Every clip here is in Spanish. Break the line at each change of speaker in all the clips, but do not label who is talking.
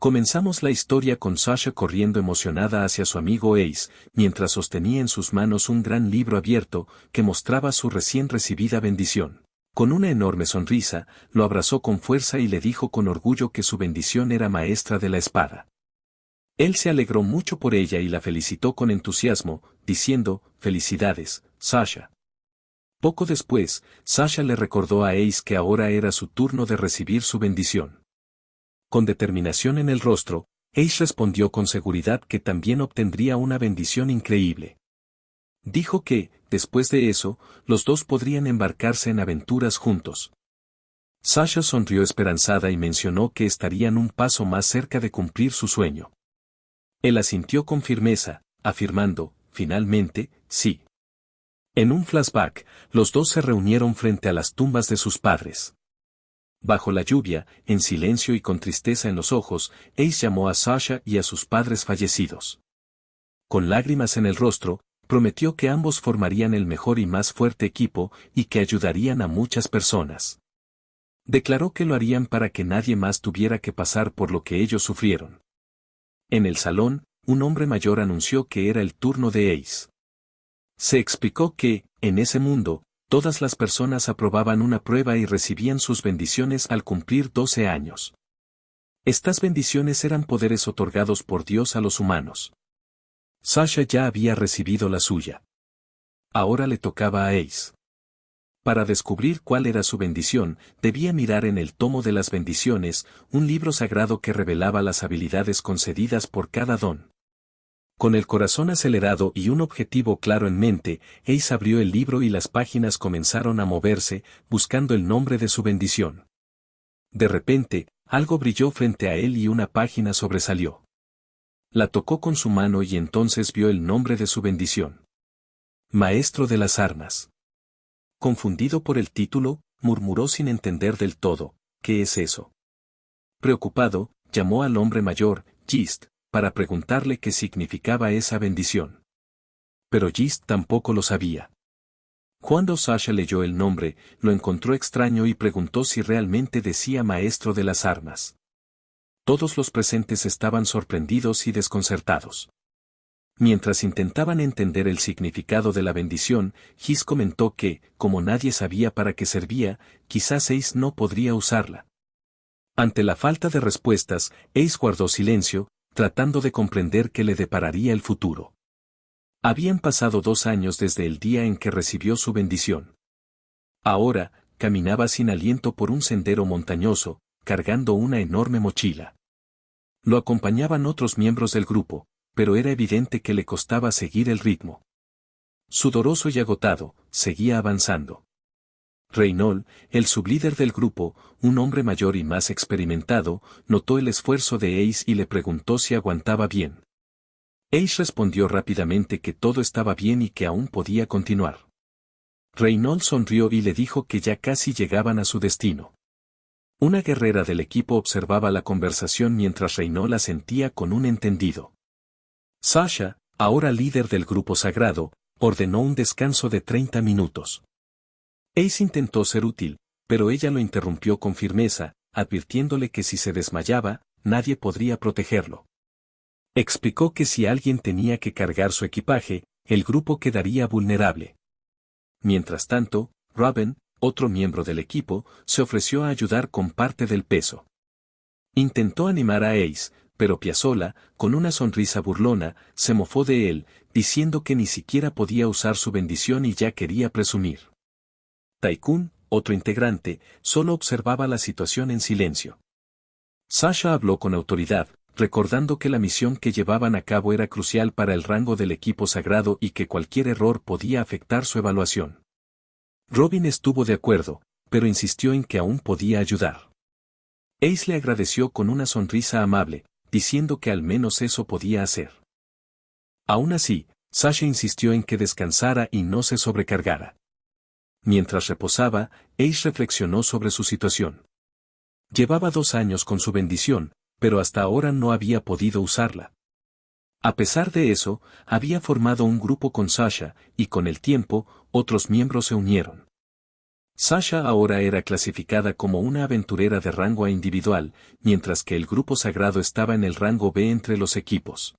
Comenzamos la historia con Sasha corriendo emocionada hacia su amigo Ace, mientras sostenía en sus manos un gran libro abierto que mostraba su recién recibida bendición. Con una enorme sonrisa, lo abrazó con fuerza y le dijo con orgullo que su bendición era maestra de la espada. Él se alegró mucho por ella y la felicitó con entusiasmo, diciendo, «Felicidades, Sasha». Poco después, Sasha le recordó a Ace que ahora era su turno de recibir su bendición. Con determinación en el rostro, Ace respondió con seguridad que también obtendría una bendición increíble. Dijo que, después de eso, los dos podrían embarcarse en aventuras juntos. Sasha sonrió esperanzada y mencionó que estarían un paso más cerca de cumplir su sueño. Él asintió con firmeza, afirmando, finalmente, sí. En un flashback, los dos se reunieron frente a las tumbas de sus padres. Bajo la lluvia, en silencio y con tristeza en los ojos, Ace llamó a Sasha y a sus padres fallecidos. Con lágrimas en el rostro, prometió que ambos formarían el mejor y más fuerte equipo y que ayudarían a muchas personas. Declaró que lo harían para que nadie más tuviera que pasar por lo que ellos sufrieron. En el salón, un hombre mayor anunció que era el turno de Ace. Se explicó que, en ese mundo, todas las personas aprobaban una prueba y recibían sus bendiciones al cumplir 12 años. Estas bendiciones eran poderes otorgados por Dios a los humanos. Sasha ya había recibido la suya. Ahora le tocaba a Ace. Para descubrir cuál era su bendición, debía mirar en el tomo de las bendiciones, un libro sagrado que revelaba las habilidades concedidas por cada don. Con el corazón acelerado y un objetivo claro en mente, Ace abrió el libro y las páginas comenzaron a moverse, buscando el nombre de su bendición. De repente, algo brilló frente a él y una página sobresalió. La tocó con su mano y entonces vio el nombre de su bendición. Maestro de las armas. Confundido por el título, murmuró sin entender del todo, ¿qué es eso? Preocupado, llamó al hombre mayor, Gist, para preguntarle qué significaba esa bendición. Pero Gist tampoco lo sabía. Cuando Sasha leyó el nombre, lo encontró extraño y preguntó si realmente decía Maestro de las armas. Todos los presentes estaban sorprendidos y desconcertados. Mientras intentaban entender el significado de la bendición, Gist comentó que, como nadie sabía para qué servía, quizás Ace no podría usarla. Ante la falta de respuestas, Ace guardó silencio, tratando de comprender qué le depararía el futuro. Habían pasado 2 años desde el día en que recibió su bendición. Ahora, caminaba sin aliento por un sendero montañoso, cargando una enorme mochila. Lo acompañaban otros miembros del grupo, pero era evidente que le costaba seguir el ritmo. Sudoroso y agotado, seguía avanzando. Reynold, el sublíder del grupo, un hombre mayor y más experimentado, notó el esfuerzo de Ace y le preguntó si aguantaba bien. Ace respondió rápidamente que todo estaba bien y que aún podía continuar. Reynold sonrió y le dijo que ya casi llegaban a su destino. Una guerrera del equipo observaba la conversación mientras Reynold asentía con un entendido. Sasha, ahora líder del grupo sagrado, ordenó un descanso de 30 minutos. Ace intentó ser útil, pero ella lo interrumpió con firmeza, advirtiéndole que si se desmayaba, nadie podría protegerlo. Explicó que si alguien tenía que cargar su equipaje, el grupo quedaría vulnerable. Mientras tanto, Raven, otro miembro del equipo, se ofreció a ayudar con parte del peso. Intentó animar a Ace, pero Piazzolla, con una sonrisa burlona, se mofó de él, diciendo que ni siquiera podía usar su bendición y ya quería presumir. Tycoon, otro integrante, solo observaba la situación en silencio. Sasha habló con autoridad, recordando que la misión que llevaban a cabo era crucial para el rango del equipo sagrado y que cualquier error podía afectar su evaluación. Robin estuvo de acuerdo, pero insistió en que aún podía ayudar. Ace le agradeció con una sonrisa amable, diciendo que al menos eso podía hacer. Aún así, Sasha insistió en que descansara y no se sobrecargara. Mientras reposaba, Ace reflexionó sobre su situación. Llevaba 2 años con su bendición, pero hasta ahora no había podido usarla. A pesar de eso, había formado un grupo con Sasha, y con el tiempo, otros miembros se unieron. Sasha ahora era clasificada como una aventurera de rango A individual, mientras que el grupo sagrado estaba en el rango B entre los equipos.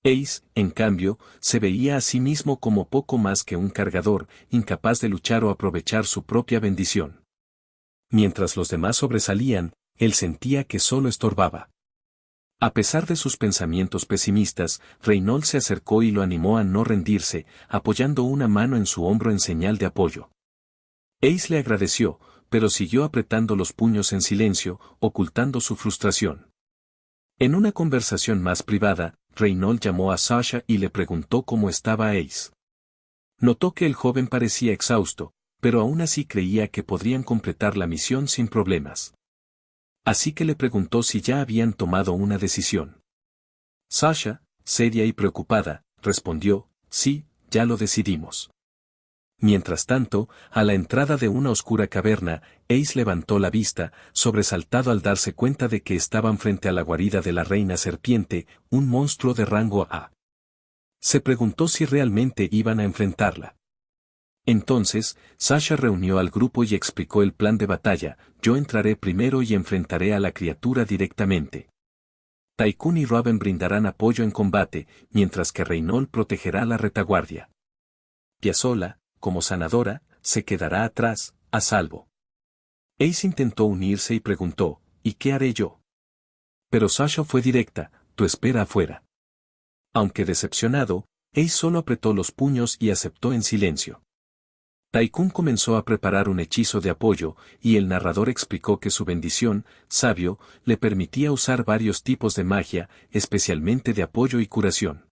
Ace, en cambio, se veía a sí mismo como poco más que un cargador, incapaz de luchar o aprovechar su propia bendición. Mientras los demás sobresalían, él sentía que solo estorbaba. A pesar de sus pensamientos pesimistas, Reynolds se acercó y lo animó a no rendirse, apoyando una mano en su hombro en señal de apoyo. Ace le agradeció, pero siguió apretando los puños en silencio, ocultando su frustración. En una conversación más privada, Reynolds llamó a Sasha y le preguntó cómo estaba Ace. Notó que el joven parecía exhausto, pero aún así creía que podrían completar la misión sin problemas. Así que le preguntó si ya habían tomado una decisión. Sasha, seria y preocupada, respondió, sí, ya lo decidimos. Mientras tanto, a la entrada de una oscura caverna, Ace levantó la vista, sobresaltado al darse cuenta de que estaban frente a la guarida de la reina serpiente, un monstruo de rango A. Se preguntó si realmente iban a enfrentarla. Entonces, Sasha reunió al grupo y explicó el plan de batalla: yo entraré primero y enfrentaré a la criatura directamente. Tycoon y Raven brindarán apoyo en combate, mientras que Reynolds protegerá la retaguardia. Piazzolla, como sanadora, se quedará atrás, a salvo. Ace intentó unirse y preguntó, ¿y qué haré yo? Pero Sasha fue directa, tú espera afuera. Aunque decepcionado, Ace solo apretó los puños y aceptó en silencio. Tycoon comenzó a preparar un hechizo de apoyo, y el narrador explicó que su bendición, sabio, le permitía usar varios tipos de magia, especialmente de apoyo y curación.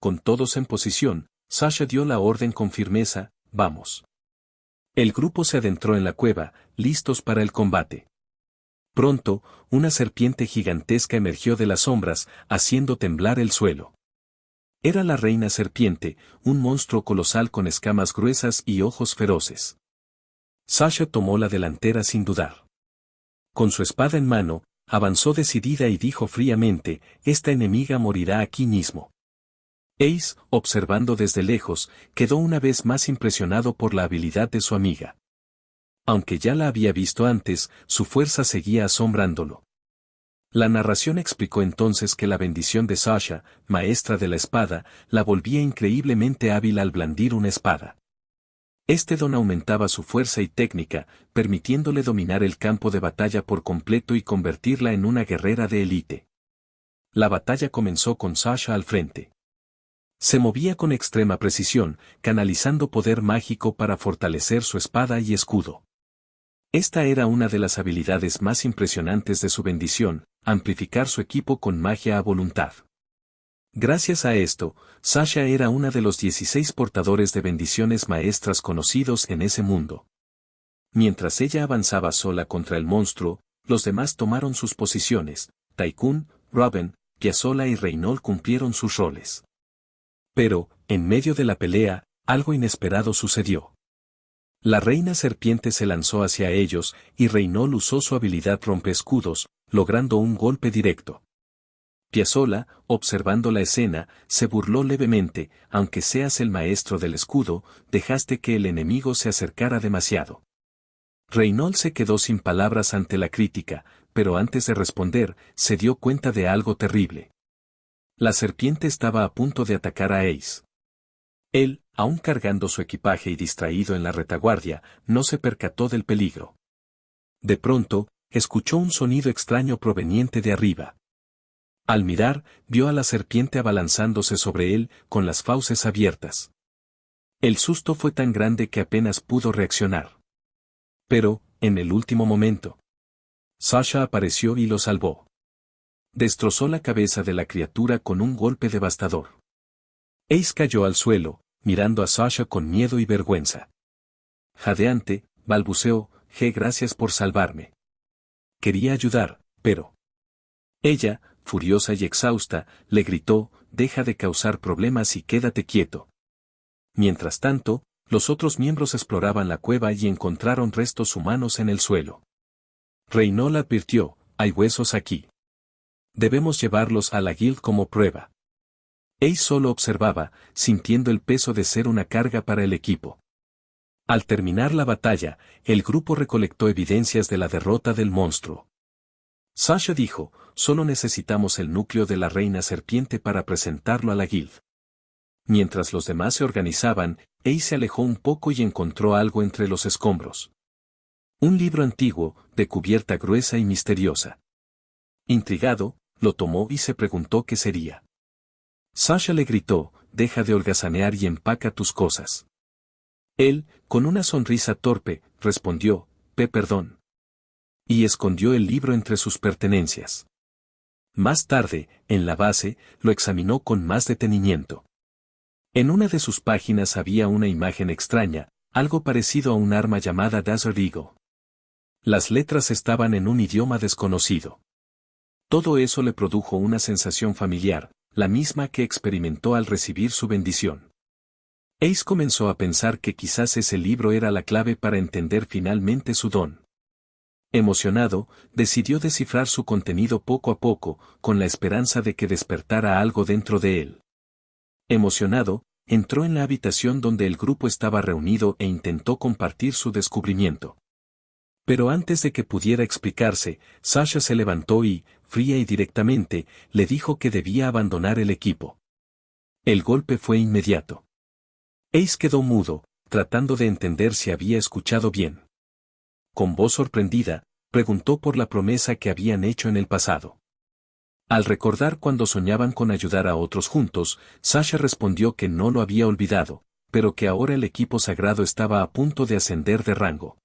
Con todos en posición, Sasha dio la orden con firmeza, vamos. El grupo se adentró en la cueva, listos para el combate. Pronto, una serpiente gigantesca emergió de las sombras, haciendo temblar el suelo. Era la reina serpiente, un monstruo colosal con escamas gruesas y ojos feroces. Sasha tomó la delantera sin dudar. Con su espada en mano, avanzó decidida y dijo fríamente, esta enemiga morirá aquí mismo. Ace, observando desde lejos, quedó una vez más impresionado por la habilidad de su amiga. Aunque ya la había visto antes, su fuerza seguía asombrándolo. La narración explicó entonces que la bendición de Sasha, maestra de la espada, la volvía increíblemente hábil al blandir una espada. Este don aumentaba su fuerza y técnica, permitiéndole dominar el campo de batalla por completo y convertirla en una guerrera de élite. La batalla comenzó con Sasha al frente. Se movía con extrema precisión, canalizando poder mágico para fortalecer su espada y escudo. Esta era una de las habilidades más impresionantes de su bendición, amplificar su equipo con magia a voluntad. Gracias a esto, Sasha era una de los 16 portadores de bendiciones maestras conocidos en ese mundo. Mientras ella avanzaba sola contra el monstruo, los demás tomaron sus posiciones. Tycoon, Raven, Piazzolla y Reynolds cumplieron sus roles. Pero, en medio de la pelea, algo inesperado sucedió. La reina serpiente se lanzó hacia ellos, y Reynolds usó su habilidad rompeescudos, logrando un golpe directo. Piazzolla, observando la escena, se burló levemente, aunque seas el maestro del escudo, dejaste que el enemigo se acercara demasiado. Reynolds se quedó sin palabras ante la crítica, pero antes de responder, se dio cuenta de algo terrible. La serpiente estaba a punto de atacar a Ace. Él, aún cargando su equipaje y distraído en la retaguardia, no se percató del peligro. De pronto, escuchó un sonido extraño proveniente de arriba. Al mirar, vio a la serpiente abalanzándose sobre él, con las fauces abiertas. El susto fue tan grande que apenas pudo reaccionar. Pero, en el último momento, Sasha apareció y lo salvó. Destrozó la cabeza de la criatura con un golpe devastador. Ace cayó al suelo, mirando a Sasha con miedo y vergüenza. Jadeante, balbuceó, gracias por salvarme. Quería ayudar, pero... Ella, furiosa y exhausta, le gritó, deja de causar problemas y quédate quieto. Mientras tanto, los otros miembros exploraban la cueva y encontraron restos humanos en el suelo. Reynolds advirtió, hay huesos aquí. Debemos llevarlos a la guild como prueba. Ace solo observaba, sintiendo el peso de ser una carga para el equipo. Al terminar la batalla, el grupo recolectó evidencias de la derrota del monstruo. Sasha dijo, solo necesitamos el núcleo de la reina serpiente para presentarlo a la guild. Mientras los demás se organizaban, Ace se alejó un poco y encontró algo entre los escombros. Un libro antiguo, de cubierta gruesa y misteriosa. Intrigado, lo tomó y se preguntó qué sería. Sasha le gritó, deja de holgazanear y empaca tus cosas. Él, con una sonrisa torpe, respondió, perdón. Y escondió el libro entre sus pertenencias. Más tarde, en la base, lo examinó con más detenimiento. En una de sus páginas había una imagen extraña, algo parecido a un arma llamada Desert Eagle. Las letras estaban en un idioma desconocido. Todo eso le produjo una sensación familiar, la misma que experimentó al recibir su bendición. Ace comenzó a pensar que quizás ese libro era la clave para entender finalmente su don. Emocionado, decidió descifrar su contenido poco a poco, con la esperanza de que despertara algo dentro de él. Emocionado, entró en la habitación donde el grupo estaba reunido e intentó compartir su descubrimiento. Pero antes de que pudiera explicarse, Sasha se levantó y, fría y directamente, le dijo que debía abandonar el equipo. El golpe fue inmediato. Ace quedó mudo, tratando de entender si había escuchado bien. Con voz sorprendida, preguntó por la promesa que habían hecho en el pasado. Al recordar cuando soñaban con ayudar a otros juntos, Sasha respondió que no lo había olvidado, pero que ahora el equipo sagrado estaba a punto de ascender de rango.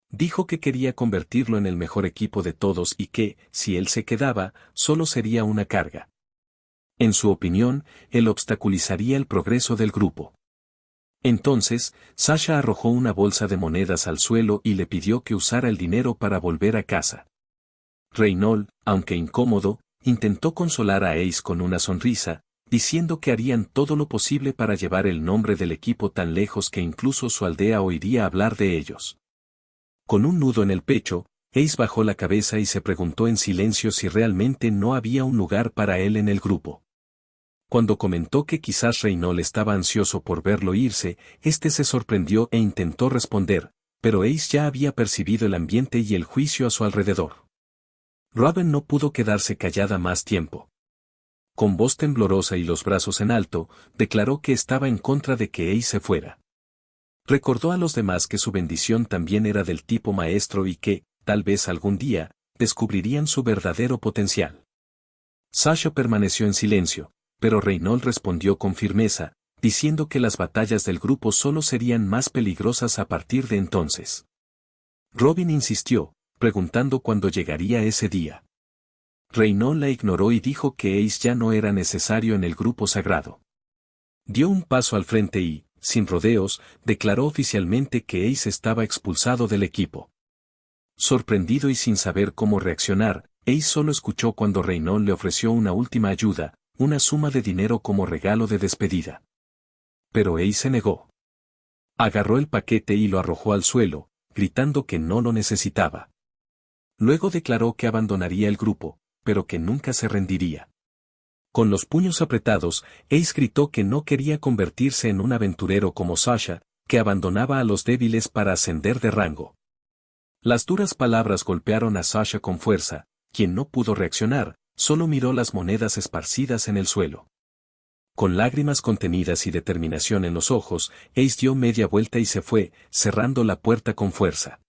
Dijo que quería convertirlo en el mejor equipo de todos y que, si él se quedaba, solo sería una carga. En su opinión, él obstaculizaría el progreso del grupo. Entonces, Sasha arrojó una bolsa de monedas al suelo y le pidió que usara el dinero para volver a casa. Reynold, aunque incómodo, intentó consolar a Ace con una sonrisa, diciendo que harían todo lo posible para llevar el nombre del equipo tan lejos que incluso su aldea oiría hablar de ellos. Con un nudo en el pecho, Ace bajó la cabeza y se preguntó en silencio si realmente no había un lugar para él en el grupo. Cuando comentó que quizás Reynold estaba ansioso por verlo irse, este se sorprendió e intentó responder, pero Ace ya había percibido el ambiente y el juicio a su alrededor. Raven no pudo quedarse callada más tiempo. Con voz temblorosa y los brazos en alto, declaró que estaba en contra de que Ace se fuera. Recordó a los demás que su bendición también era del tipo maestro y que, tal vez algún día, descubrirían su verdadero potencial. Sasha permaneció en silencio, pero Reynold respondió con firmeza, diciendo que las batallas del grupo solo serían más peligrosas a partir de entonces. Robin insistió, preguntando cuándo llegaría ese día. Reynold la ignoró y dijo que Ace ya no era necesario en el grupo sagrado. Dio un paso al frente y, sin rodeos, declaró oficialmente que Ace estaba expulsado del equipo. Sorprendido y sin saber cómo reaccionar, Ace solo escuchó cuando Reynold le ofreció una última ayuda, una suma de dinero como regalo de despedida. Pero Ace se negó. Agarró el paquete y lo arrojó al suelo, gritando que no lo necesitaba. Luego declaró que abandonaría el grupo, pero que nunca se rendiría. Con los puños apretados, Ace gritó que no quería convertirse en un aventurero como Sasha, que abandonaba a los débiles para ascender de rango. Las duras palabras golpearon a Sasha con fuerza, quien no pudo reaccionar, solo miró las monedas esparcidas en el suelo. Con lágrimas contenidas y determinación en los ojos, Ace dio media vuelta y se fue, cerrando la puerta con fuerza.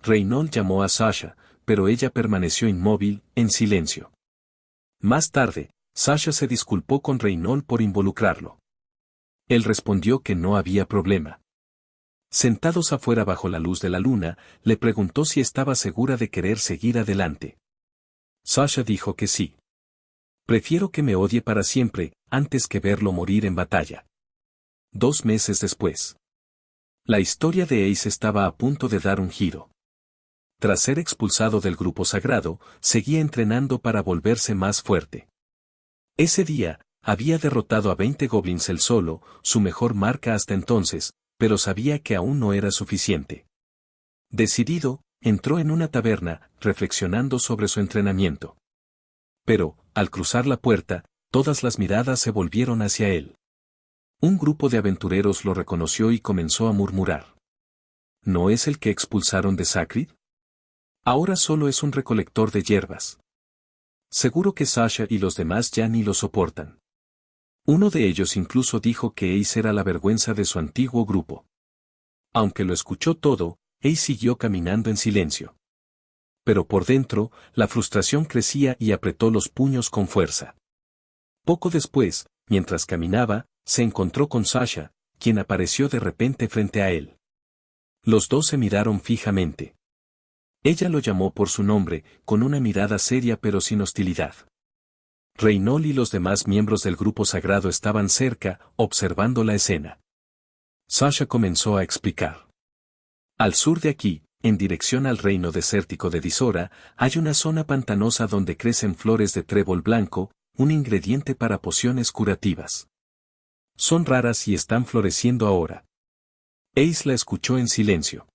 Reynold llamó a Sasha, pero ella permaneció inmóvil, en silencio. Más tarde, Sasha se disculpó con Reynold por involucrarlo. Él respondió que no había problema. Sentados afuera bajo la luz de la luna, le preguntó si estaba segura de querer seguir adelante. Sasha dijo que sí. Prefiero que me odie para siempre, antes que verlo morir en batalla. 2 meses después. La historia de Ace estaba a punto de dar un giro. Tras ser expulsado del grupo sagrado, seguía entrenando para volverse más fuerte. Ese día, había derrotado a 20 goblins él solo, su mejor marca hasta entonces, pero sabía que aún no era suficiente. Decidido, entró en una taberna, reflexionando sobre su entrenamiento. Pero, al cruzar la puerta, todas las miradas se volvieron hacia él. Un grupo de aventureros lo reconoció y comenzó a murmurar. ¿No es el que expulsaron de Sacred? Ahora solo es un recolector de hierbas. Seguro que Sasha y los demás ya ni lo soportan. Uno de ellos incluso dijo que Ace era la vergüenza de su antiguo grupo. Aunque lo escuchó todo, Ace siguió caminando en silencio. Pero por dentro, la frustración crecía y apretó los puños con fuerza. Poco después, mientras caminaba, se encontró con Sasha, quien apareció de repente frente a él. Los dos se miraron fijamente. Ella lo llamó por su nombre, con una mirada seria pero sin hostilidad. Reynolds y los demás miembros del grupo sagrado estaban cerca, observando la escena. Sasha comenzó a explicar. Al sur de aquí, en dirección al reino desértico de Dishora, hay una zona pantanosa donde crecen flores de trébol blanco, un ingrediente para pociones curativas. Son raras y están floreciendo ahora. Ace la escuchó en silencio.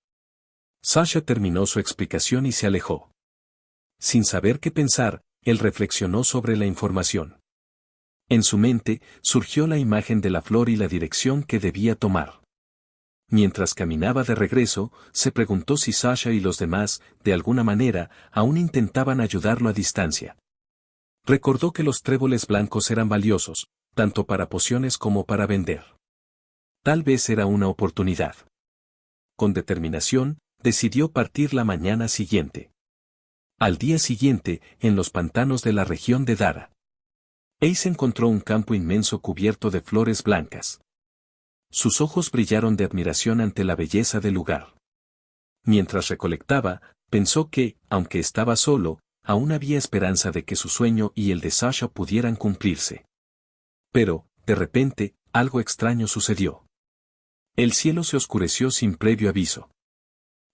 Sasha terminó su explicación y se alejó. Sin saber qué pensar, él reflexionó sobre la información. En su mente, surgió la imagen de la flor y la dirección que debía tomar. Mientras caminaba de regreso, se preguntó si Sasha y los demás, de alguna manera, aún intentaban ayudarlo a distancia. Recordó que los tréboles blancos eran valiosos, tanto para pociones como para vender. Tal vez era una oportunidad. Con determinación, decidió partir la mañana siguiente. Al día siguiente, en los pantanos de la región de Dara, Ace encontró un campo inmenso cubierto de flores blancas. Sus ojos brillaron de admiración ante la belleza del lugar. Mientras recolectaba, pensó que, aunque estaba solo, aún había esperanza de que su sueño y el de Sasha pudieran cumplirse. Pero, de repente, algo extraño sucedió. El cielo se oscureció sin previo aviso.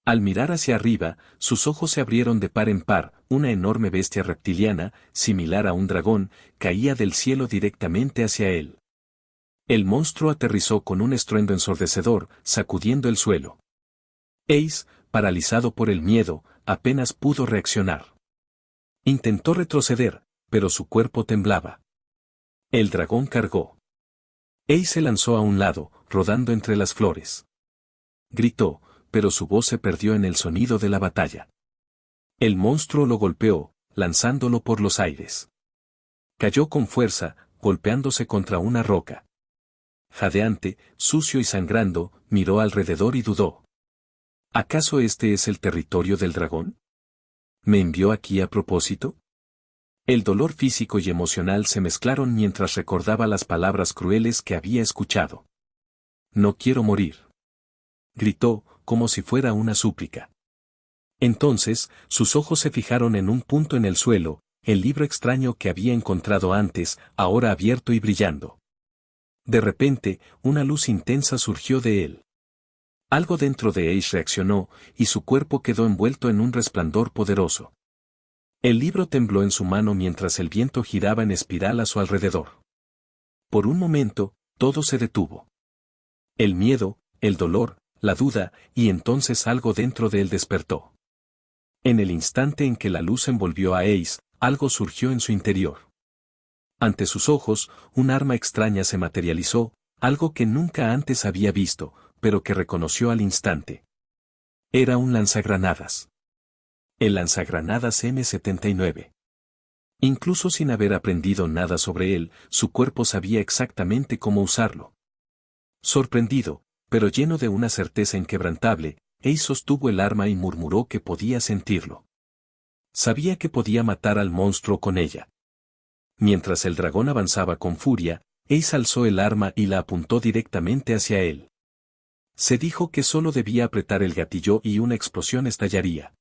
Al mirar hacia arriba, sus ojos se abrieron de par en par, una enorme bestia reptiliana, similar a un dragón, caía del cielo directamente hacia él. El monstruo aterrizó con un estruendo ensordecedor, sacudiendo el suelo. Ace, paralizado por el miedo, apenas pudo reaccionar. Intentó retroceder, pero su cuerpo temblaba. El dragón cargó. Ace se lanzó a un lado, rodando entre las flores. Gritó, pero su voz se perdió en el sonido de la batalla. El monstruo lo golpeó, lanzándolo por los aires. Cayó con fuerza, golpeándose contra una roca. Jadeante, sucio y sangrando, miró alrededor y dudó. ¿Acaso este es el territorio del dragón? ¿Me envió aquí a propósito? El dolor físico y emocional se mezclaron mientras recordaba las palabras crueles que había escuchado. No quiero morir. Gritó, como si fuera una súplica. Entonces, sus ojos se fijaron en un punto en el suelo, el libro extraño que había encontrado antes, ahora abierto y brillando. De repente, una luz intensa surgió de él. Algo dentro de Ace reaccionó, y su cuerpo quedó envuelto en un resplandor poderoso. El libro tembló en su mano mientras el viento giraba en espiral a su alrededor. Por un momento, todo se detuvo. El miedo, el dolor, la duda, y entonces algo dentro de él despertó. En el instante en que la luz envolvió a Ace, algo surgió en su interior. Ante sus ojos, un arma extraña se materializó, algo que nunca antes había visto, pero que reconoció al instante. Era un lanzagranadas. El lanzagranadas M79. Incluso sin haber aprendido nada sobre él, su cuerpo sabía exactamente cómo usarlo. Sorprendido, pero lleno de una certeza inquebrantable, Ace sostuvo el arma y murmuró que podía sentirlo. Sabía que podía matar al monstruo con ella. Mientras el dragón avanzaba con furia, Ace alzó el arma y la apuntó directamente hacia él. Se dijo que solo debía apretar el gatillo y una explosión estallaría.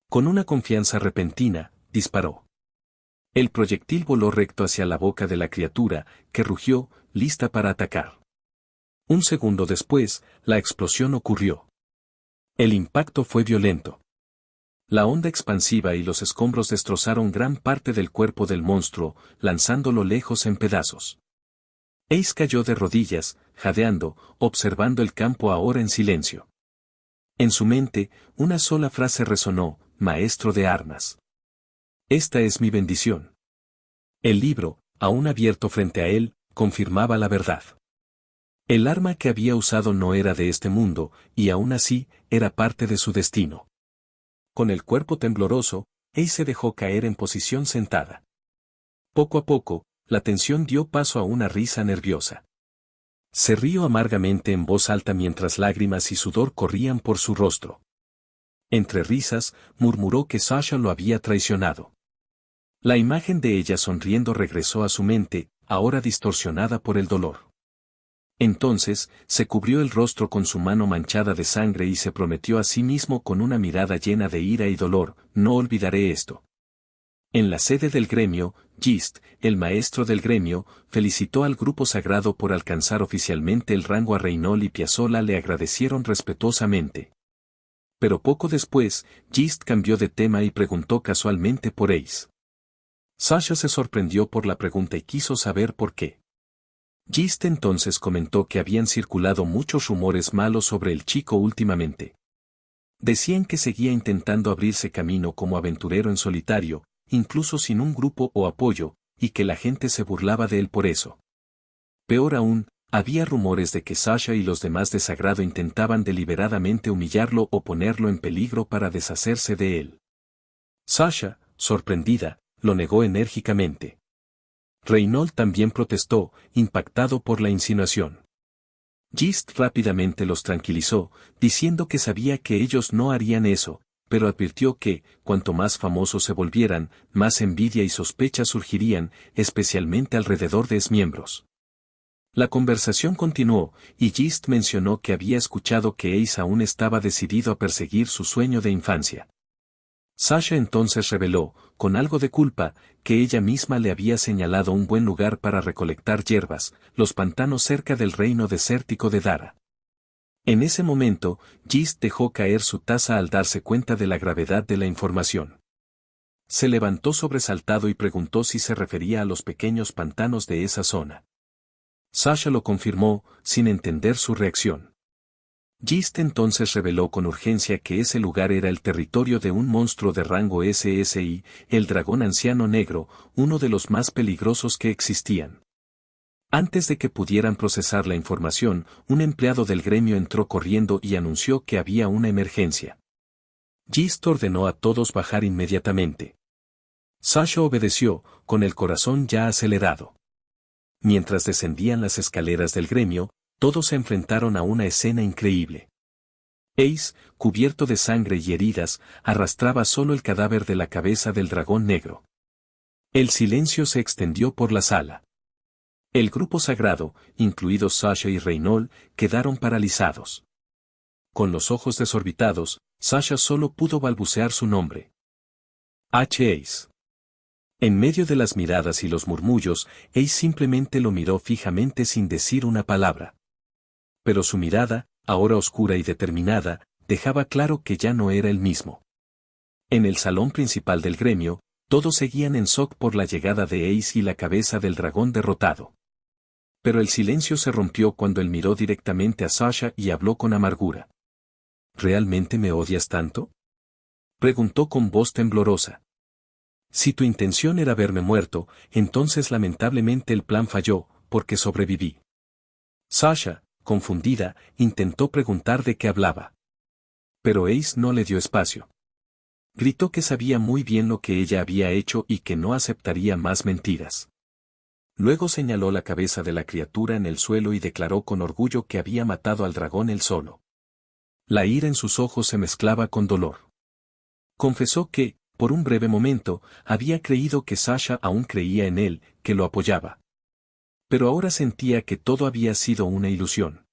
Con una confianza repentina, disparó. El proyectil voló recto hacia la boca de la criatura, que rugió, lista para atacar. Un segundo después, la explosión ocurrió. El impacto fue violento. La onda expansiva y los escombros destrozaron gran parte del cuerpo del monstruo, lanzándolo lejos en pedazos. Ace cayó de rodillas, jadeando, observando el campo ahora en silencio. En su mente, una sola frase resonó: maestro de armas. Esta es mi bendición. El libro, aún abierto frente a él, confirmaba la verdad. El arma que había usado no era de este mundo, y aún así, era parte de su destino. Con el cuerpo tembloroso, Ace se dejó caer en posición sentada. Poco a poco, la tensión dio paso a una risa nerviosa. Se rió amargamente en voz alta mientras lágrimas y sudor corrían por su rostro. Entre risas, murmuró que Sasha lo había traicionado. La imagen de ella sonriendo regresó a su mente, ahora distorsionada por el dolor. Entonces, se cubrió el rostro con su mano manchada de sangre y se prometió a sí mismo con una mirada llena de ira y dolor: no olvidaré esto. En la sede del gremio, Gist, el maestro del gremio, felicitó al grupo sagrado por alcanzar oficialmente el rango. A Reynol y Piazzolla le agradecieron respetuosamente. Pero poco después, Gist cambió de tema y preguntó casualmente por Ace. Sasha se sorprendió por la pregunta y quiso saber por qué. Gist entonces comentó que habían circulado muchos rumores malos sobre el chico últimamente. Decían que seguía intentando abrirse camino como aventurero en solitario, incluso sin un grupo o apoyo, y que la gente se burlaba de él por eso. Peor aún, había rumores de que Sasha y los demás de Sagrado intentaban deliberadamente humillarlo o ponerlo en peligro para deshacerse de él. Sasha, sorprendida, lo negó enérgicamente. Reynol también protestó, impactado por la insinuación. Gist rápidamente los tranquilizó, diciendo que sabía que ellos no harían eso, pero advirtió que, cuanto más famosos se volvieran, más envidia y sospecha surgirían, especialmente alrededor de exmiembros. La conversación continuó, y Gist mencionó que había escuchado que Ace aún estaba decidido a perseguir su sueño de infancia. Sasha entonces reveló, con algo de culpa, que ella misma le había señalado un buen lugar para recolectar hierbas: los pantanos cerca del reino desértico de Dara. En ese momento, Gist dejó caer su taza al darse cuenta de la gravedad de la información. Se levantó sobresaltado y preguntó si se refería a los pequeños pantanos de esa zona. Sasha lo confirmó, sin entender su reacción. Gist entonces reveló con urgencia que ese lugar era el territorio de un monstruo de rango SSI, el dragón anciano negro, uno de los más peligrosos que existían. Antes de que pudieran procesar la información, un empleado del gremio entró corriendo y anunció que había una emergencia. Gist ordenó a todos bajar inmediatamente. Sasha obedeció, con el corazón ya acelerado. Mientras descendían las escaleras del gremio, todos se enfrentaron a una escena increíble. Ace, cubierto de sangre y heridas, arrastraba solo el cadáver de la cabeza del dragón negro. El silencio se extendió por la sala. El grupo sagrado, incluidos Sasha y Reynol, quedaron paralizados. Con los ojos desorbitados, Sasha solo pudo balbucear su nombre. Ace. En medio de las miradas y los murmullos, Ace simplemente lo miró fijamente sin decir una palabra. Pero su mirada, ahora oscura y determinada, dejaba claro que ya no era el mismo. En el salón principal del gremio, todos seguían en shock por la llegada de Ace y la cabeza del dragón derrotado. Pero el silencio se rompió cuando él miró directamente a Sasha y habló con amargura. ¿Realmente me odias tanto?, preguntó con voz temblorosa. Si tu intención era verme muerto, entonces lamentablemente el plan falló, porque sobreviví. Sasha, confundida, intentó preguntar de qué hablaba. Pero Ace no le dio espacio. Gritó que sabía muy bien lo que ella había hecho y que no aceptaría más mentiras. Luego señaló la cabeza de la criatura en el suelo y declaró con orgullo que había matado al dragón él solo. La ira en sus ojos se mezclaba con dolor. Confesó que, por un breve momento, había creído que Sasha aún creía en él, que lo apoyaba. Pero ahora sentía que todo había sido una ilusión.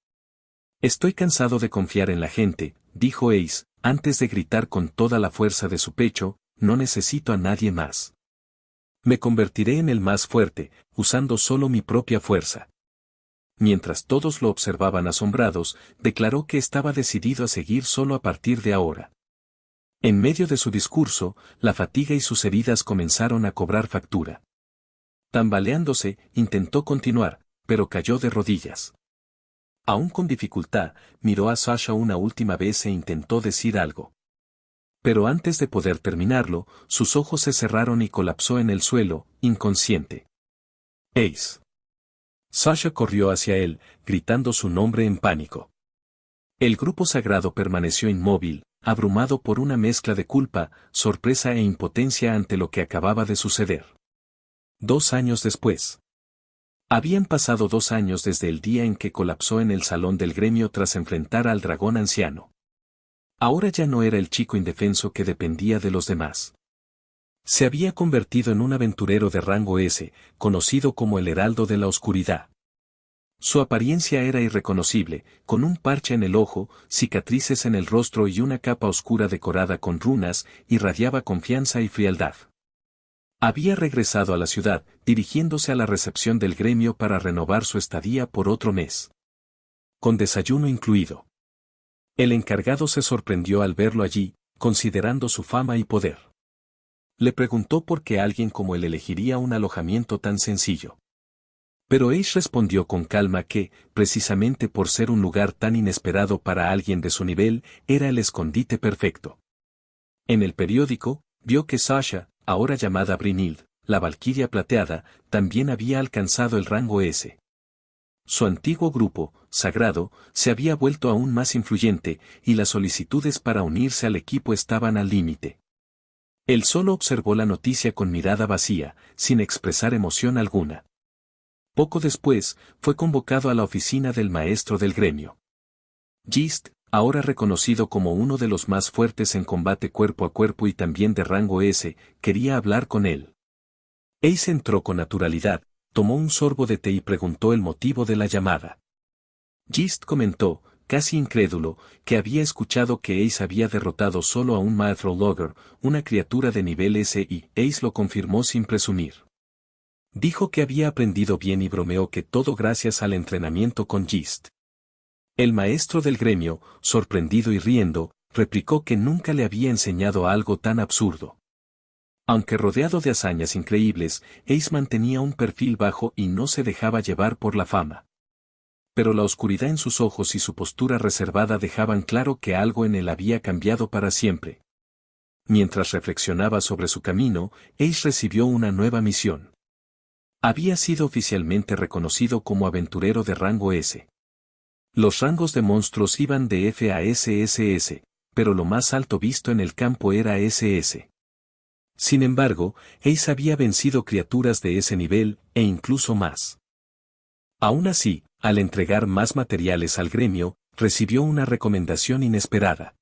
Estoy cansado de confiar en la gente, dijo Ace, antes de gritar con toda la fuerza de su pecho: no necesito a nadie más. Me convertiré en el más fuerte, usando solo mi propia fuerza. Mientras todos lo observaban asombrados, declaró que estaba decidido a seguir solo a partir de ahora. En medio de su discurso, la fatiga y sus heridas comenzaron a cobrar factura. Tambaleándose, intentó continuar, pero cayó de rodillas. Aún con dificultad, miró a Sasha una última vez e intentó decir algo. Pero antes de poder terminarlo, sus ojos se cerraron y colapsó en el suelo, inconsciente. Ace. Sasha corrió hacia él, gritando su nombre en pánico. El grupo sagrado permaneció inmóvil, abrumado por una mezcla de culpa, sorpresa e impotencia ante lo que acababa de suceder. 2 años después. Habían pasado 2 años desde el día en que colapsó en el salón del gremio tras enfrentar al dragón anciano. Ahora ya no era el chico indefenso que dependía de los demás. Se había convertido en un aventurero de rango S, conocido como el Heraldo de la Oscuridad. Su apariencia era irreconocible, con un parche en el ojo, cicatrices en el rostro y una capa oscura decorada con runas, irradiaba confianza y frialdad. Había regresado a la ciudad, dirigiéndose a la recepción del gremio para renovar su estadía por otro mes. Con desayuno incluido. El encargado se sorprendió al verlo allí, considerando su fama y poder. Le preguntó por qué alguien como él elegiría un alojamiento tan sencillo. Pero Ace respondió con calma que, precisamente por ser un lugar tan inesperado para alguien de su nivel, era el escondite perfecto. En el periódico, vio que Sasha, ahora llamada Brynhild, la Valquiria Plateada, también había alcanzado el rango S. Su antiguo grupo, sagrado, se había vuelto aún más influyente, y las solicitudes para unirse al equipo estaban al límite. Él solo observó la noticia con mirada vacía, sin expresar emoción alguna. Poco después, fue convocado a la oficina del maestro del gremio. Gist, ahora reconocido como uno de los más fuertes en combate cuerpo a cuerpo y también de rango S, quería hablar con él. Ace entró con naturalidad, tomó un sorbo de té y preguntó el motivo de la llamada. Gist comentó, casi incrédulo, que había escuchado que Ace había derrotado solo a un Maethrologger, una criatura de nivel S, y Ace lo confirmó sin presumir. Dijo que había aprendido bien y bromeó que todo gracias al entrenamiento con Gist. El maestro del gremio, sorprendido y riendo, replicó que nunca le había enseñado algo tan absurdo. Aunque rodeado de hazañas increíbles, Ace mantenía un perfil bajo y no se dejaba llevar por la fama. Pero la oscuridad en sus ojos y su postura reservada dejaban claro que algo en él había cambiado para siempre. Mientras reflexionaba sobre su camino, Ace recibió una nueva misión. Había sido oficialmente reconocido como aventurero de rango S. Los rangos de monstruos iban de F a SSS, pero lo más alto visto en el campo era SS. Sin embargo, Ace había vencido criaturas de ese nivel, e incluso más. Aún así, al entregar más materiales al gremio, recibió una recomendación inesperada.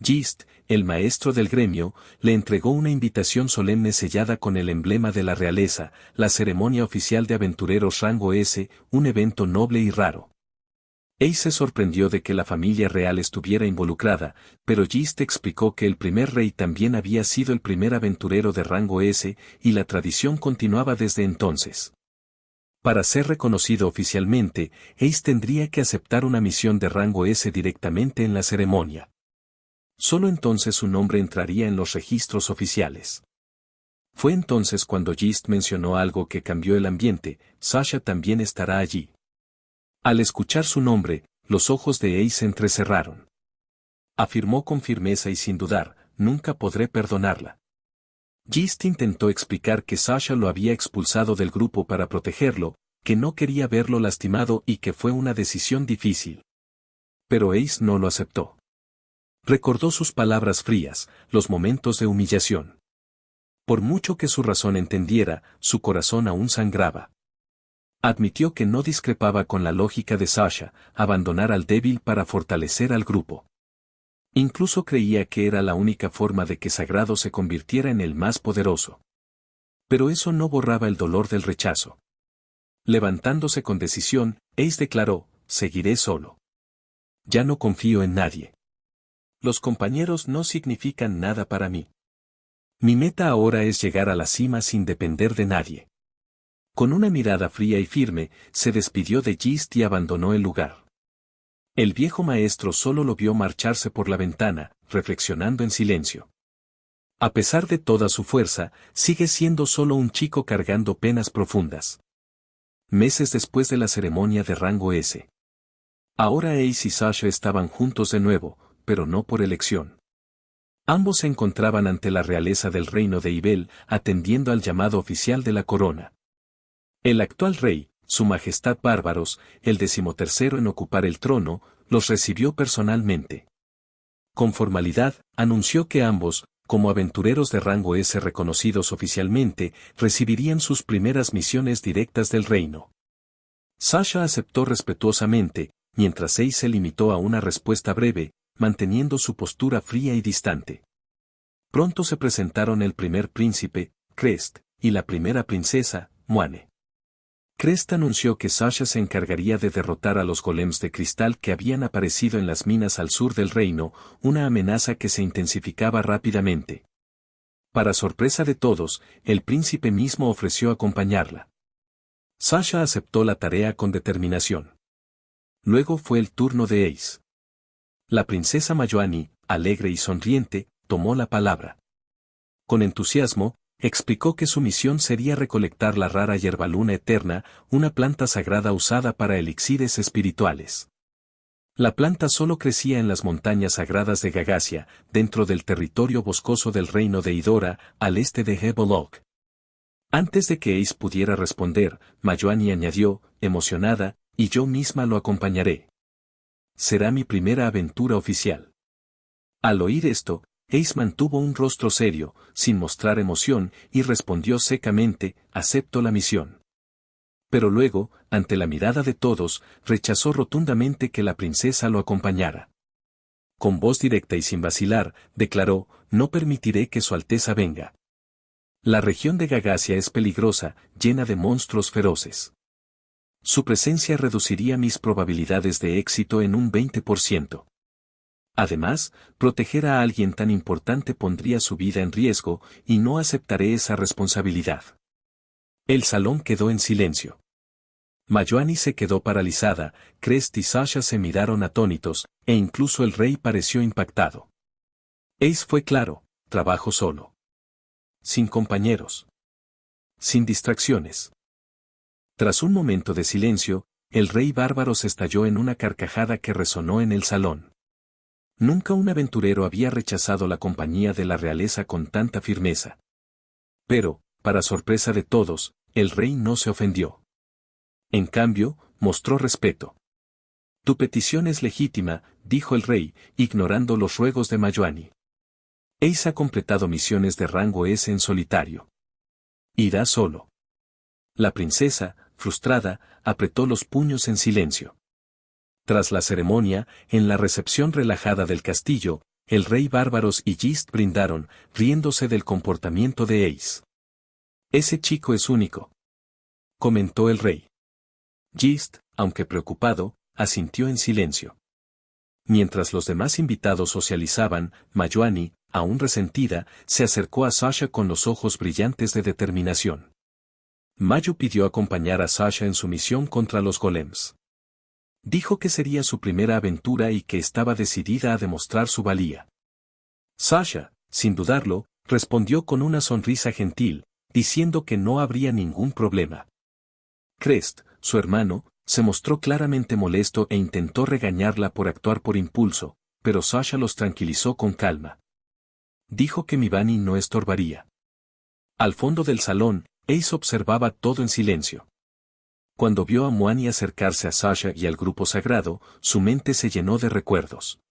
Gist, el maestro del gremio, le entregó una invitación solemne sellada con el emblema de la realeza, la ceremonia oficial de aventureros rango S, un evento noble y raro. Ace se sorprendió de que la familia real estuviera involucrada, pero Gist explicó que el primer rey también había sido el primer aventurero de rango S, y la tradición continuaba desde entonces. Para ser reconocido oficialmente, Ace tendría que aceptar una misión de rango S directamente en la ceremonia. Solo entonces su nombre entraría en los registros oficiales. Fue entonces cuando Gist mencionó algo que cambió el ambiente: Sasha también estará allí. Al escuchar su nombre, los ojos de Ace se entrecerraron. Afirmó con firmeza y sin dudar, nunca podré perdonarla. Gist intentó explicar que Sasha lo había expulsado del grupo para protegerlo, que no quería verlo lastimado y que fue una decisión difícil. Pero Ace no lo aceptó. Recordó sus palabras frías, los momentos de humillación. Por mucho que su razón entendiera, su corazón aún sangraba. Admitió que no discrepaba con la lógica de Sasha, abandonar al débil para fortalecer al grupo. Incluso creía que era la única forma de que Sagrado se convirtiera en el más poderoso. Pero eso no borraba el dolor del rechazo. Levantándose con decisión, Ace declaró: seguiré solo. Ya no confío en nadie. Los compañeros no significan nada para mí. Mi meta ahora es llegar a la cima sin depender de nadie. Con una mirada fría y firme, se despidió de Gist y abandonó el lugar. El viejo maestro solo lo vio marcharse por la ventana, reflexionando en silencio. A pesar de toda su fuerza, sigue siendo solo un chico cargando penas profundas. Meses después de la ceremonia de rango S. Ahora Ace y Sasha estaban juntos de nuevo, pero no por elección. Ambos se encontraban ante la realeza del reino de Ibel, atendiendo al llamado oficial de la corona. El actual rey, Su Majestad Bárbaros, el 13º en ocupar el trono, los recibió personalmente. Con formalidad, anunció que ambos, como aventureros de rango S reconocidos oficialmente, recibirían sus primeras misiones directas del reino. Sasha aceptó respetuosamente, mientras Ace se limitó a una respuesta breve, manteniendo su postura fría y distante. Pronto se presentaron el primer príncipe, Crest, y la primera princesa, Moane. Crest anunció que Sasha se encargaría de derrotar a los golems de cristal que habían aparecido en las minas al sur del reino, una amenaza que se intensificaba rápidamente. Para sorpresa de todos, el príncipe mismo ofreció acompañarla. Sasha aceptó la tarea con determinación. Luego fue el turno de Ace. La princesa Mayoani, alegre y sonriente, tomó la palabra. Con entusiasmo, explicó que su misión sería recolectar la rara hierbaluna eterna, una planta sagrada usada para elixires espirituales. La planta solo crecía en las montañas sagradas de Gagasia, dentro del territorio boscoso del reino de Idora, al este de Hebolok. Antes de que Ace pudiera responder, Mayoani añadió, emocionada, y yo misma lo acompañaré. Será mi primera aventura oficial. Al oír esto, Ace mantuvo un rostro serio, sin mostrar emoción, y respondió secamente, acepto la misión. Pero luego, ante la mirada de todos, rechazó rotundamente que la princesa lo acompañara. Con voz directa y sin vacilar, declaró, no permitiré que su Alteza venga. La región de Gagasia es peligrosa, llena de monstruos feroces. Su presencia reduciría mis probabilidades de éxito en un 20%. Además, proteger a alguien tan importante pondría su vida en riesgo, y no aceptaré esa responsabilidad. El salón quedó en silencio. Mayoani se quedó paralizada, Crest y Sasha se miraron atónitos, e incluso el rey pareció impactado. Ace fue claro, trabajo solo. Sin compañeros. Sin distracciones. Tras un momento de silencio, el rey bárbaro se estalló en una carcajada que resonó en el salón. Nunca un aventurero había rechazado la compañía de la realeza con tanta firmeza. Pero, para sorpresa de todos, el rey no se ofendió. En cambio, mostró respeto. Tu petición es legítima, dijo el rey, ignorando los ruegos de Mayoani. Ace ha completado misiones de rango S en solitario. Irá solo. La princesa, frustrada, apretó los puños en silencio. Tras la ceremonia, en la recepción relajada del castillo, el rey Bárbaros y Gist brindaron, riéndose del comportamiento de Ace. Ese chico es único, comentó el rey. Gist, aunque preocupado, asintió en silencio. Mientras los demás invitados socializaban, Mayoani, aún resentida, se acercó a Sasha con los ojos brillantes de determinación. Mayu pidió acompañar a Sasha en su misión contra los golems. Dijo que sería su primera aventura y que estaba decidida a demostrar su valía. Sasha, sin dudarlo, respondió con una sonrisa gentil, diciendo que no habría ningún problema. Crest, su hermano, se mostró claramente molesto e intentó regañarla por actuar por impulso, pero Sasha los tranquilizó con calma. Dijo que Mivani no estorbaría. Al fondo del salón, Ace observaba todo en silencio. Cuando vio a Moani acercarse a Sasha y al grupo sagrado, su mente se llenó de recuerdos.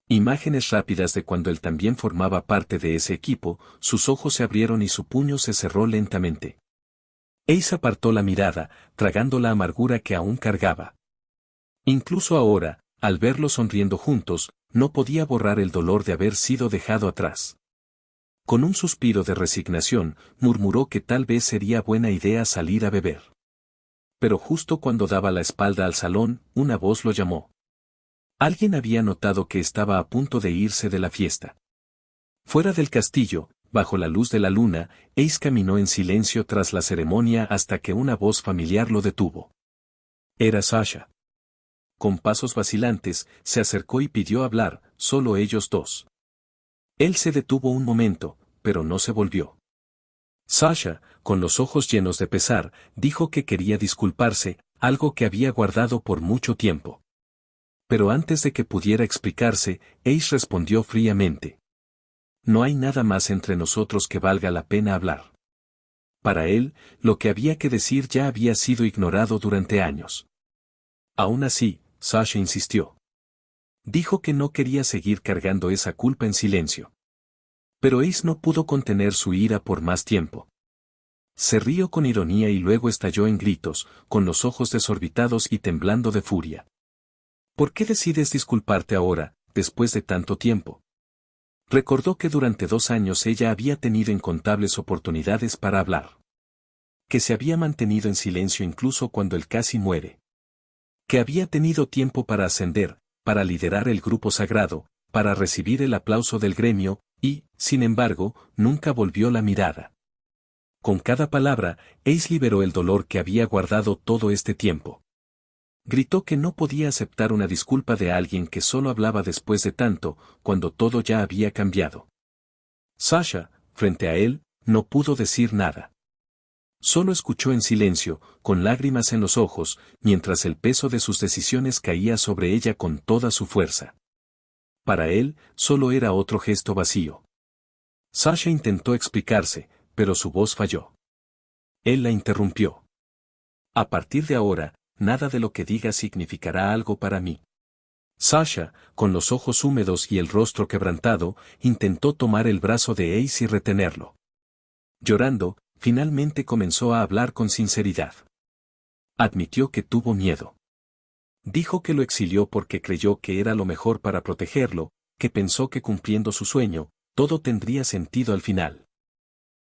Imágenes rápidas de cuando él también formaba parte de ese equipo, sus ojos se abrieron y su puño se cerró lentamente. Ace apartó la mirada, tragando la amargura que aún cargaba. Incluso ahora, al verlos sonriendo juntos, no podía borrar el dolor de haber sido dejado atrás. Con un suspiro de resignación, murmuró que tal vez sería buena idea salir a beber. Pero justo cuando daba la espalda al salón, una voz lo llamó. Alguien había notado que estaba a punto de irse de la fiesta. Fuera del castillo, bajo la luz de la luna, Ace caminó en silencio tras la ceremonia hasta que una voz familiar lo detuvo. Era Sasha. Con pasos vacilantes, se acercó y pidió hablar, solo ellos dos. Él se detuvo un momento, pero no se volvió. Sasha, con los ojos llenos de pesar, dijo que quería disculparse, algo que había guardado por mucho tiempo. Pero antes de que pudiera explicarse, Ace respondió fríamente. No hay nada más entre nosotros que valga la pena hablar. Para él, lo que había que decir ya había sido ignorado durante años. Aún así, Sasha insistió. Dijo que no quería seguir cargando esa culpa en silencio. Pero Ace no pudo contener su ira por más tiempo. Se rió con ironía y luego estalló en gritos, con los ojos desorbitados y temblando de furia. ¿Por qué decides disculparte ahora, después de tanto tiempo? Recordó que durante 2 años ella había tenido incontables oportunidades para hablar. Que se había mantenido en silencio incluso cuando él casi muere. Que había tenido tiempo para ascender, para liderar el grupo sagrado, para recibir el aplauso del gremio, y, sin embargo, nunca volvió la mirada. Con cada palabra, Ace liberó el dolor que había guardado todo este tiempo. Gritó que no podía aceptar una disculpa de alguien que solo hablaba después de tanto, cuando todo ya había cambiado. Sasha, frente a él, no pudo decir nada. Solo escuchó en silencio, con lágrimas en los ojos, mientras el peso de sus decisiones caía sobre ella con toda su fuerza. Para él, solo era otro gesto vacío. Sasha intentó explicarse, pero su voz falló. Él la interrumpió. A partir de ahora, nada de lo que digas significará algo para mí. Sasha, con los ojos húmedos y el rostro quebrantado, intentó tomar el brazo de Ace y retenerlo. Llorando, finalmente comenzó a hablar con sinceridad. Admitió que tuvo miedo. Dijo que lo exilió porque creyó que era lo mejor para protegerlo, que pensó que cumpliendo su sueño, todo tendría sentido al final.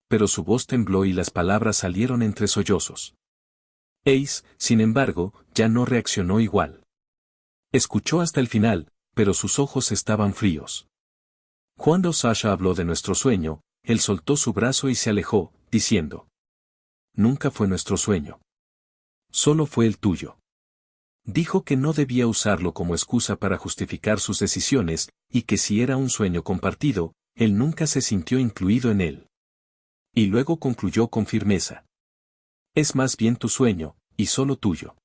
Pero su voz tembló y las palabras salieron entre sollozos. Ace, sin embargo, ya no reaccionó igual. Escuchó hasta el final, pero sus ojos estaban fríos. Cuando Sasha habló de nuestro sueño, él soltó su brazo y se alejó, diciendo: Nunca fue nuestro sueño. Solo fue el tuyo. Dijo que no debía usarlo como excusa para justificar sus decisiones, y que si era un sueño compartido, él nunca se sintió incluido en él. Y luego concluyó con firmeza. Es más bien tu sueño, y solo tuyo.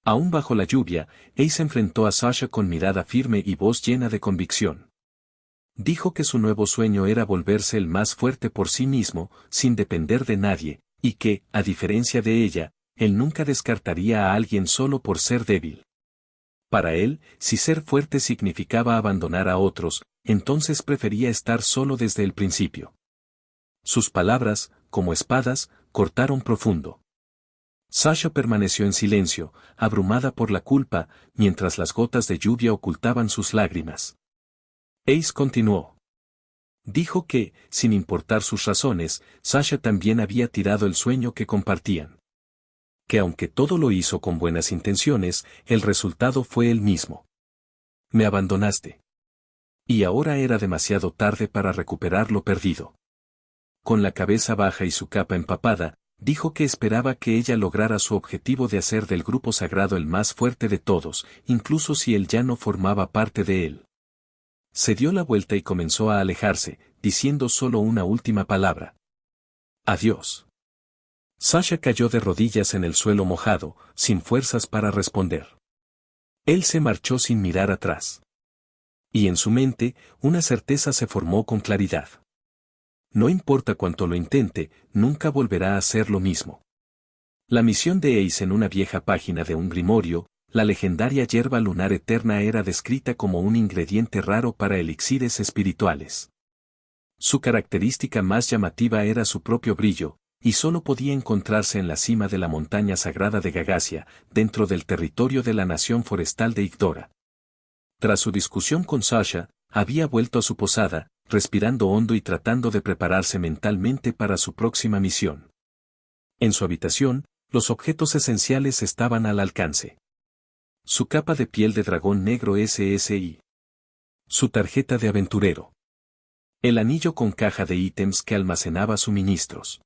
Aún bajo la lluvia, Ace enfrentó a Sasha con mirada firme y voz llena de convicción. Dijo que su nuevo sueño era volverse el más fuerte por sí mismo, sin depender de nadie, y que, a diferencia de ella, él nunca descartaría a alguien solo por ser débil. Para él, si ser fuerte significaba abandonar a otros, entonces prefería estar solo desde el principio. Sus palabras, como espadas, cortaron profundo. Sasha permaneció en silencio, abrumada por la culpa, mientras las gotas de lluvia ocultaban sus lágrimas. Ace continuó. Dijo que, sin importar sus razones, Sasha también había tirado el sueño que compartían. Que aunque todo lo hizo con buenas intenciones, el resultado fue el mismo. Me abandonaste. Y ahora era demasiado tarde para recuperar lo perdido. Con la cabeza baja y su capa empapada, dijo que esperaba que ella lograra su objetivo de hacer del grupo sagrado el más fuerte de todos, incluso si él ya no formaba parte de él. Se dio la vuelta y comenzó a alejarse, diciendo solo una última palabra. Adiós. Sasha cayó de rodillas en el suelo mojado, sin fuerzas para responder. Él se marchó sin mirar atrás. Y en su mente, una certeza se formó con claridad. No importa cuánto lo intente, nunca volverá a hacer lo mismo. La misión de Ace en una vieja página de un grimorio, la legendaria hierba lunar eterna era descrita como un ingrediente raro para elixires espirituales. Su característica más llamativa era su propio brillo, y solo podía encontrarse en la cima de la montaña sagrada de Gagasia, dentro del territorio de la nación forestal de Igdora. Tras su discusión con Sasha, había vuelto a su posada, respirando hondo y tratando de prepararse mentalmente para su próxima misión. En su habitación, los objetos esenciales estaban al alcance. Su capa de piel de dragón negro SSI. Su tarjeta de aventurero. El anillo con caja de ítems que almacenaba suministros.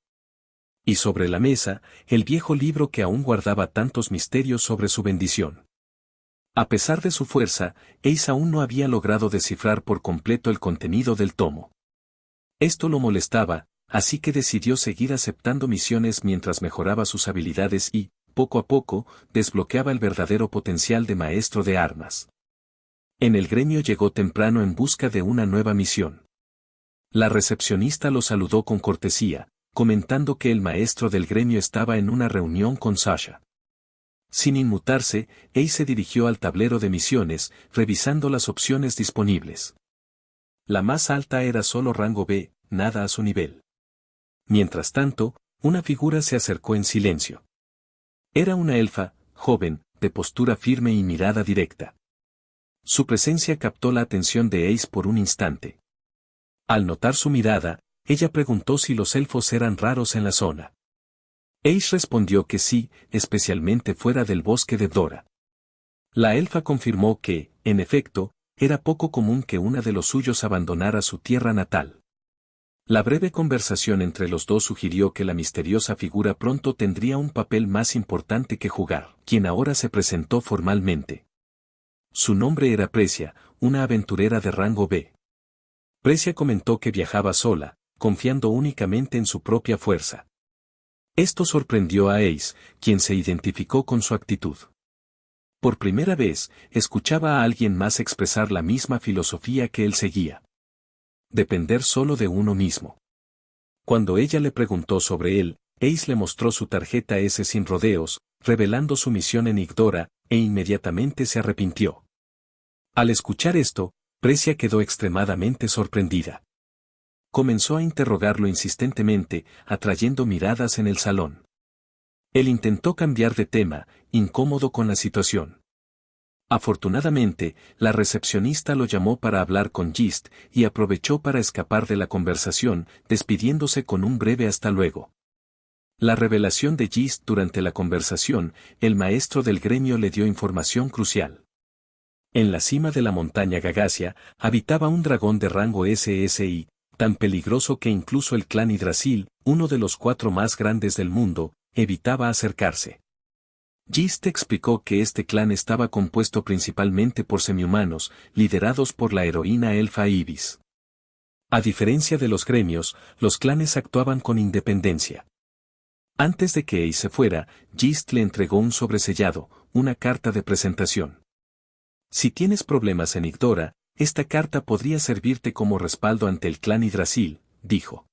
Y sobre la mesa, el viejo libro que aún guardaba tantos misterios sobre su bendición. A pesar de su fuerza, Ace aún no había logrado descifrar por completo el contenido del tomo. Esto lo molestaba, así que decidió seguir aceptando misiones mientras mejoraba sus habilidades y, poco a poco, desbloqueaba el verdadero potencial de maestro de armas. En el gremio llegó temprano en busca de una nueva misión. La recepcionista lo saludó con cortesía, comentando que el maestro del gremio estaba en una reunión con Sasha. Sin inmutarse, Ace se dirigió al tablero de misiones, revisando las opciones disponibles. La más alta era solo rango B, nada a su nivel. Mientras tanto, una figura se acercó en silencio. Era una elfa, joven, de postura firme y mirada directa. Su presencia captó la atención de Ace por un instante. Al notar su mirada, ella preguntó si los elfos eran raros en la zona. Ace respondió que sí, especialmente fuera del bosque de Dora. La elfa confirmó que, en efecto, era poco común que una de los suyos abandonara su tierra natal. La breve conversación entre los dos sugirió que la misteriosa figura pronto tendría un papel más importante que jugar, quien ahora se presentó formalmente. Su nombre era Precia, una aventurera de rango B. Precia comentó que viajaba sola, confiando únicamente en su propia fuerza. Esto sorprendió a Ace, quien se identificó con su actitud. Por primera vez, escuchaba a alguien más expresar la misma filosofía que él seguía. Depender solo de uno mismo. Cuando ella le preguntó sobre él, Ace le mostró su tarjeta S sin rodeos, revelando su misión en Igdora, e inmediatamente se arrepintió. Al escuchar esto, Precia quedó extremadamente sorprendida. Comenzó a interrogarlo insistentemente, atrayendo miradas en el salón. Él intentó cambiar de tema, incómodo con la situación. Afortunadamente, la recepcionista lo llamó para hablar con Gist y aprovechó para escapar de la conversación, despidiéndose con un breve hasta luego. La revelación de Gist durante la conversación, el maestro del gremio le dio información crucial. En la cima de la montaña Gagasia, habitaba un dragón de rango SSI, tan peligroso que incluso el clan Yggdrasil, uno de los 4 más grandes del mundo, evitaba acercarse. Gist explicó que este clan estaba compuesto principalmente por semihumanos, liderados por la heroína elfa Ibis. A diferencia de los gremios, los clanes actuaban con independencia. Antes de que Ace se fuera, Gist le entregó un sobresellado, una carta de presentación. Si tienes problemas en Igdora, esta carta podría servirte como respaldo ante el clan Yggdrasil, dijo.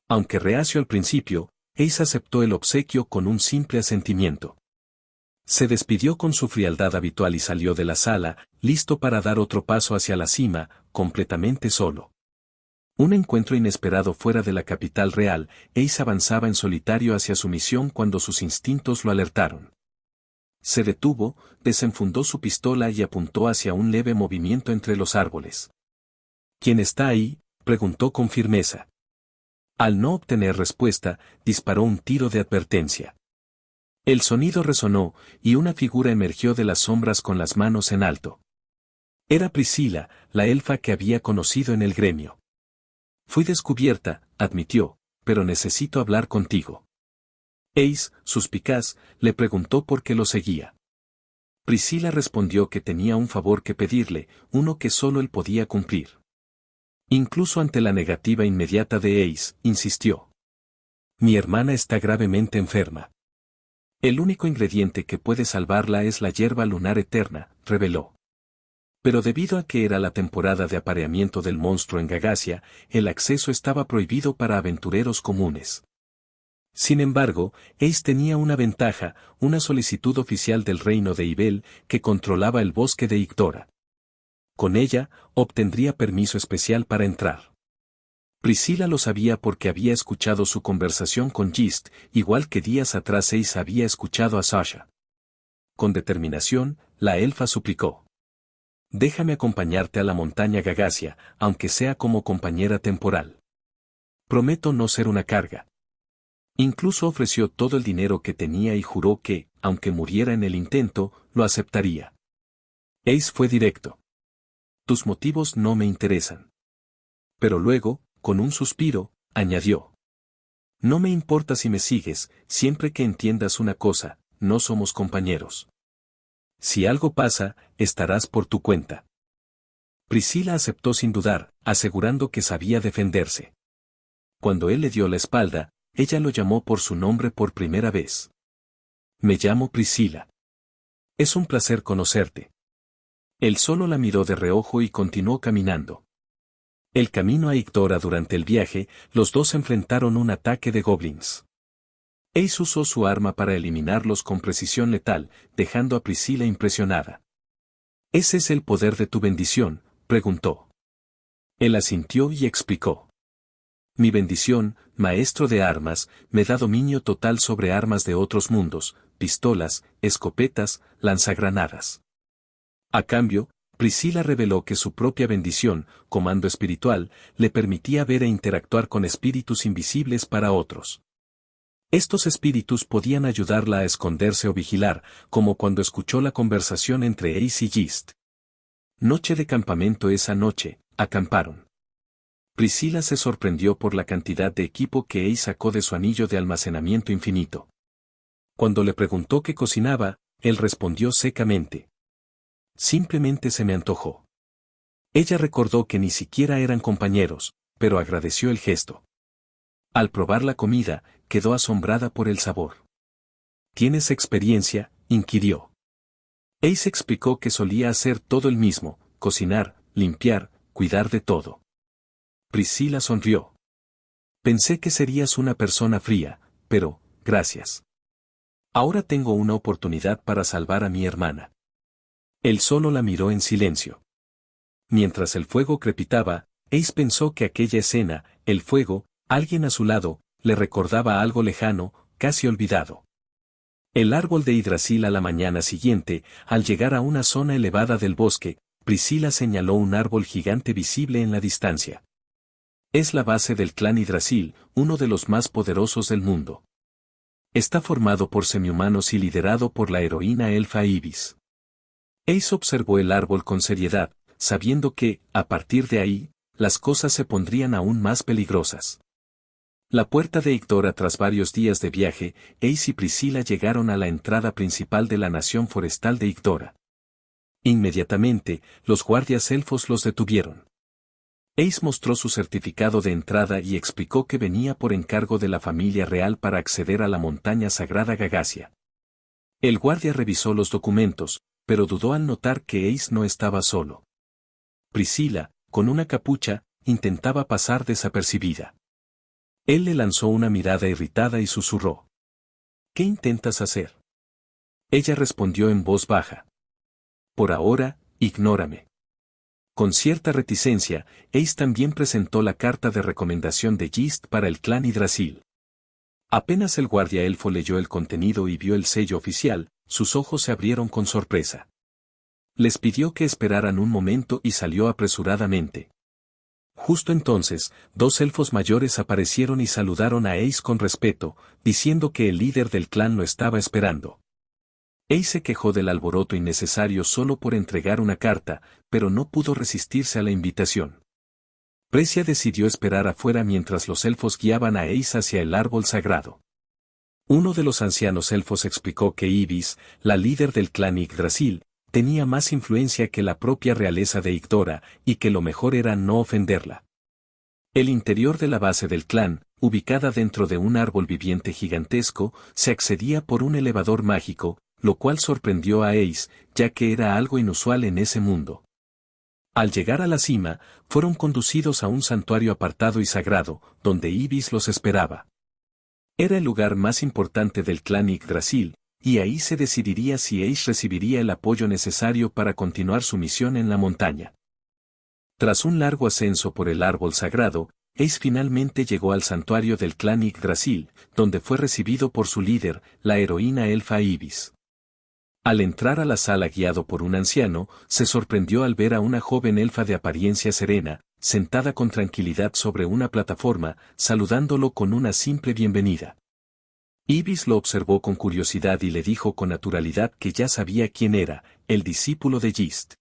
Aunque reacio al principio, Ace aceptó el obsequio con un simple asentimiento. Se despidió con su frialdad habitual y salió de la sala, listo para dar otro paso hacia la cima, completamente solo. Un encuentro inesperado fuera de la capital real, Ace avanzaba en solitario hacia su misión cuando sus instintos lo alertaron. Se detuvo, desenfundó su pistola y apuntó hacia un leve movimiento entre los árboles. ¿Quién está ahí?, preguntó con firmeza. Al no obtener respuesta, disparó un tiro de advertencia. El sonido resonó, y una figura emergió de las sombras con las manos en alto. Era Priscila, la elfa que había conocido en el gremio. Fui descubierta, admitió, pero necesito hablar contigo. Ace, suspicaz, le preguntó por qué lo seguía. Priscila respondió que tenía un favor que pedirle, uno que solo él podía cumplir. Incluso ante la negativa inmediata de Ace, insistió. Mi hermana está gravemente enferma. El único ingrediente que puede salvarla es la hierba lunar eterna, reveló. Pero debido a que era la temporada de apareamiento del monstruo en Gagasia, el acceso estaba prohibido para aventureros comunes. Sin embargo, Ace tenía una ventaja, una solicitud oficial del reino de Ibel, que controlaba el bosque de Igdora. Con ella, obtendría permiso especial para entrar. Priscila lo sabía porque había escuchado su conversación con Gist, igual que días atrás Ace había escuchado a Sasha. Con determinación, la elfa suplicó. Déjame acompañarte a la montaña Gagasia, aunque sea como compañera temporal. Prometo no ser una carga. Incluso ofreció todo el dinero que tenía y juró que, aunque muriera en el intento, lo aceptaría. Ace fue directo. Tus motivos no me interesan. Pero luego, con un suspiro, añadió. No me importa si me sigues, siempre que entiendas una cosa, no somos compañeros. Si algo pasa, estarás por tu cuenta. Priscila aceptó sin dudar, asegurando que sabía defenderse. Cuando él le dio la espalda, ella lo llamó por su nombre por primera vez. Me llamo Priscila. Es un placer conocerte. Él solo la miró de reojo y continuó caminando. El camino a Ictora durante el viaje, los dos enfrentaron un ataque de goblins. Ace usó su arma para eliminarlos con precisión letal, dejando a Priscilla impresionada. ¿Ese es el poder de tu bendición?, preguntó. Él asintió y explicó. Mi bendición, maestro de armas, me da dominio total sobre armas de otros mundos, pistolas, escopetas, lanzagranadas. A cambio, Priscilla reveló que su propia bendición, comando espiritual, le permitía ver e interactuar con espíritus invisibles para otros. Estos espíritus podían ayudarla a esconderse o vigilar, como cuando escuchó la conversación entre Ace y Gist. Noche de campamento. Esa noche, acamparon. Priscilla se sorprendió por la cantidad de equipo que Ace sacó de su anillo de almacenamiento infinito. Cuando le preguntó qué cocinaba, él respondió secamente. Simplemente se me antojó. Ella recordó que ni siquiera eran compañeros, pero agradeció el gesto. Al probar la comida, quedó asombrada por el sabor. ¿Tienes experiencia?, inquirió. Ace explicó que solía hacer todo él mismo, cocinar, limpiar, cuidar de todo. Priscilla sonrió. Pensé que serías una persona fría, pero, gracias. Ahora tengo una oportunidad para salvar a mi hermana. Él solo la miró en silencio. Mientras el fuego crepitaba, Ace pensó que aquella escena, el fuego, alguien a su lado, le recordaba algo lejano, casi olvidado. El árbol de Yggdrasil. A la mañana siguiente, al llegar a una zona elevada del bosque, Priscilla señaló un árbol gigante visible en la distancia. Es la base del clan Yggdrasil, uno de los más poderosos del mundo. Está formado por semihumanos y liderado por la heroína elfa Ibis. Ace observó el árbol con seriedad, sabiendo que, a partir de ahí, las cosas se pondrían aún más peligrosas. La puerta de Ictora. Tras varios días de viaje, Ace y Priscilla llegaron a la entrada principal de la nación forestal de Ictora. Inmediatamente, los guardias elfos los detuvieron. Ace mostró su certificado de entrada y explicó que venía por encargo de la familia real para acceder a la montaña sagrada Gagasia. El guardia revisó los documentos, pero dudó al notar que Ace no estaba solo. Priscilla, con una capucha, intentaba pasar desapercibida. Él le lanzó una mirada irritada y susurró. ¿Qué intentas hacer? Ella respondió en voz baja. Por ahora, ignórame. Con cierta reticencia, Ace también presentó la carta de recomendación de Gist para el clan Yggdrasil. Apenas el guardia elfo leyó el contenido y vio el sello oficial, sus ojos se abrieron con sorpresa. Les pidió que esperaran un momento y salió apresuradamente. Justo entonces, dos elfos mayores aparecieron y saludaron a Ace con respeto, diciendo que el líder del clan lo estaba esperando. Ace se quejó del alboroto innecesario solo por entregar una carta, pero no pudo resistirse a la invitación. Precia decidió esperar afuera mientras los elfos guiaban a Ace hacia el árbol sagrado. Uno de los ancianos elfos explicó que Ibis, la líder del clan Yggdrasil, tenía más influencia que la propia realeza de Ictora, y que lo mejor era no ofenderla. El interior de la base del clan, ubicada dentro de un árbol viviente gigantesco, se accedía por un elevador mágico, lo cual sorprendió a Ace, ya que era algo inusual en ese mundo. Al llegar a la cima, fueron conducidos a un santuario apartado y sagrado, donde Ibis los esperaba. Era el lugar más importante del clan Yggdrasil, y ahí se decidiría si Ace recibiría el apoyo necesario para continuar su misión en la montaña. Tras un largo ascenso por el árbol sagrado, Ace finalmente llegó al santuario del clan Yggdrasil, donde fue recibido por su líder, la heroína elfa Ibis. Al entrar a la sala guiado por un anciano, se sorprendió al ver a una joven elfa de apariencia serena, sentada con tranquilidad sobre una plataforma, saludándolo con una simple bienvenida. Ibis lo observó con curiosidad y le dijo con naturalidad que ya sabía quién era, el discípulo de Gist.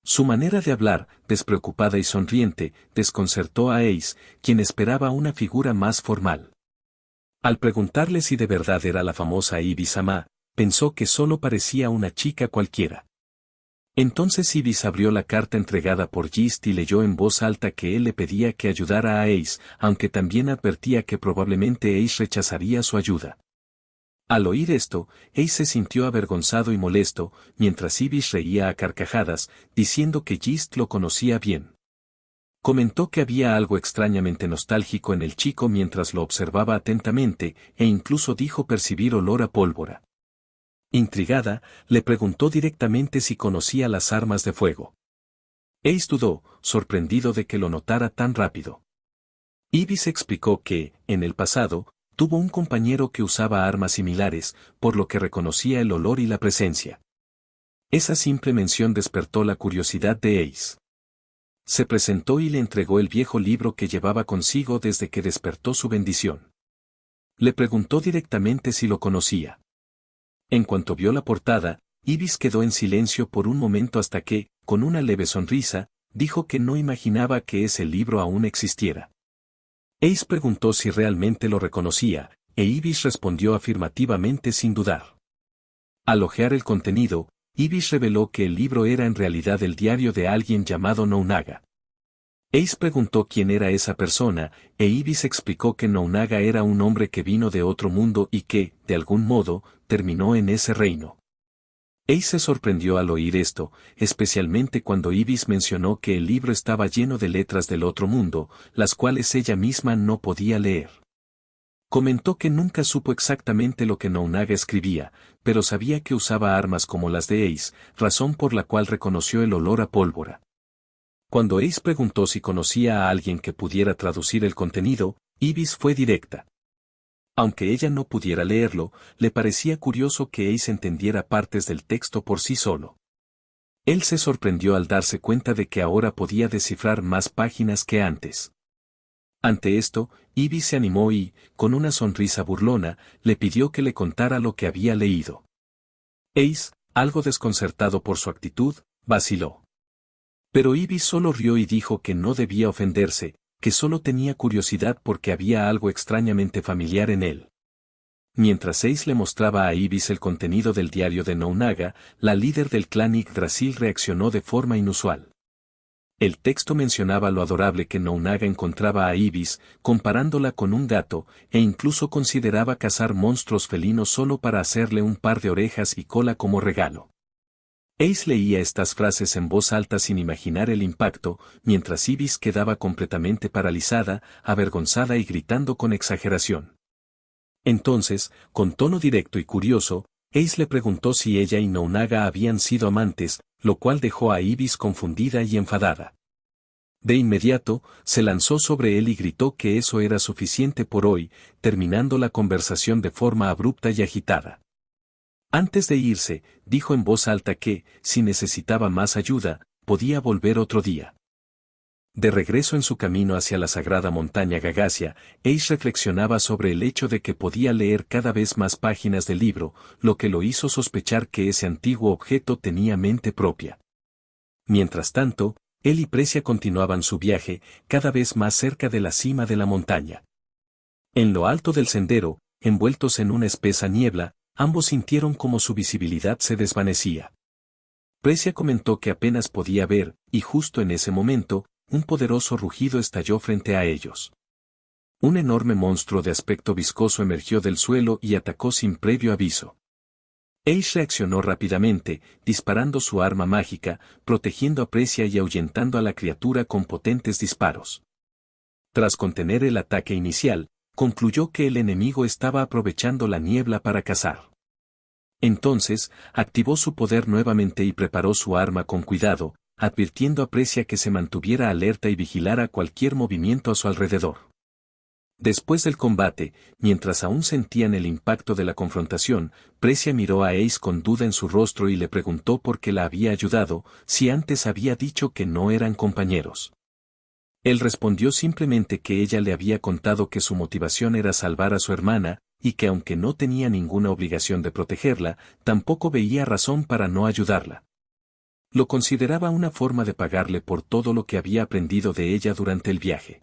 Su manera de hablar, despreocupada y sonriente, desconcertó a Ace, quien esperaba una figura más formal. Al preguntarle si de verdad era la famosa Ibis Ama, pensó que solo parecía una chica cualquiera. Entonces Ibis abrió la carta entregada por Gist y leyó en voz alta que él le pedía que ayudara a Ace, aunque también advertía que probablemente Ace rechazaría su ayuda. Al oír esto, Ace se sintió avergonzado y molesto, mientras Ibis reía a carcajadas, diciendo que Gist lo conocía bien. Comentó que había algo extrañamente nostálgico en el chico mientras lo observaba atentamente, e incluso dijo percibir olor a pólvora. Intrigada, le preguntó directamente si conocía las armas de fuego. Ace dudó, sorprendido de que lo notara tan rápido. Ibis explicó que, en el pasado, tuvo un compañero que usaba armas similares, por lo que reconocía el olor y la presencia. Esa simple mención despertó la curiosidad de Ace. Se presentó y le entregó el viejo libro que llevaba consigo desde que despertó su bendición. Le preguntó directamente si lo conocía. En cuanto vio la portada, Ibis quedó en silencio por un momento hasta que, con una leve sonrisa, dijo que no imaginaba que ese libro aún existiera. Ace preguntó si realmente lo reconocía, e Ibis respondió afirmativamente sin dudar. Al hojear el contenido, Ibis reveló que el libro era en realidad el diario de alguien llamado Nounaga. Ace preguntó quién era esa persona, e Ibis explicó que Nounaga era un hombre que vino de otro mundo y que, de algún modo, terminó en ese reino. Ace se sorprendió al oír esto, especialmente cuando Ibis mencionó que el libro estaba lleno de letras del otro mundo, las cuales ella misma no podía leer. Comentó que nunca supo exactamente lo que Nounaga escribía, pero sabía que usaba armas como las de Ace, razón por la cual reconoció el olor a pólvora. Cuando Ace preguntó si conocía a alguien que pudiera traducir el contenido, Ibis fue directa. Aunque ella no pudiera leerlo, le parecía curioso que Ace entendiera partes del texto por sí solo. Él se sorprendió al darse cuenta de que ahora podía descifrar más páginas que antes. Ante esto, Ibis se animó y, con una sonrisa burlona, le pidió que le contara lo que había leído. Ace, algo desconcertado por su actitud, vaciló. Pero Ibis solo rió y dijo que no debía ofenderse, que solo tenía curiosidad porque había algo extrañamente familiar en él. Mientras Ace le mostraba a Ibis el contenido del diario de Nounaga, la líder del clan Yggdrasil reaccionó de forma inusual. El texto mencionaba lo adorable que Nounaga encontraba a Ibis, comparándola con un gato, e incluso consideraba cazar monstruos felinos solo para hacerle un par de orejas y cola como regalo. Ace leía estas frases en voz alta sin imaginar el impacto, mientras Ibis quedaba completamente paralizada, avergonzada y gritando con exageración. Entonces, con tono directo y curioso, Ace le preguntó si ella y Nounaga habían sido amantes, lo cual dejó a Ibis confundida y enfadada. De inmediato, se lanzó sobre él y gritó que eso era suficiente por hoy, terminando la conversación de forma abrupta y agitada. Antes de irse, dijo en voz alta que, si necesitaba más ayuda, podía volver otro día. De regreso en su camino hacia la sagrada montaña Gagasia, Ace reflexionaba sobre el hecho de que podía leer cada vez más páginas del libro, lo que lo hizo sospechar que ese antiguo objeto tenía mente propia. Mientras tanto, él y Precia continuaban su viaje, cada vez más cerca de la cima de la montaña. En lo alto del sendero, envueltos en una espesa niebla, ambos sintieron como su visibilidad se desvanecía. Precia comentó que apenas podía ver, y justo en ese momento, un poderoso rugido estalló frente a ellos. Un enorme monstruo de aspecto viscoso emergió del suelo y atacó sin previo aviso. Ace reaccionó rápidamente, disparando su arma mágica, protegiendo a Precia y ahuyentando a la criatura con potentes disparos. Tras contener el ataque inicial, concluyó que el enemigo estaba aprovechando la niebla para cazar. Entonces, activó su poder nuevamente y preparó su arma con cuidado, advirtiendo a Precia que se mantuviera alerta y vigilara cualquier movimiento a su alrededor. Después del combate, mientras aún sentían el impacto de la confrontación, Precia miró a Ace con duda en su rostro y le preguntó por qué la había ayudado, si antes había dicho que no eran compañeros. Él respondió simplemente que ella le había contado que su motivación era salvar a su hermana, y que aunque no tenía ninguna obligación de protegerla, tampoco veía razón para no ayudarla. Lo consideraba una forma de pagarle por todo lo que había aprendido de ella durante el viaje.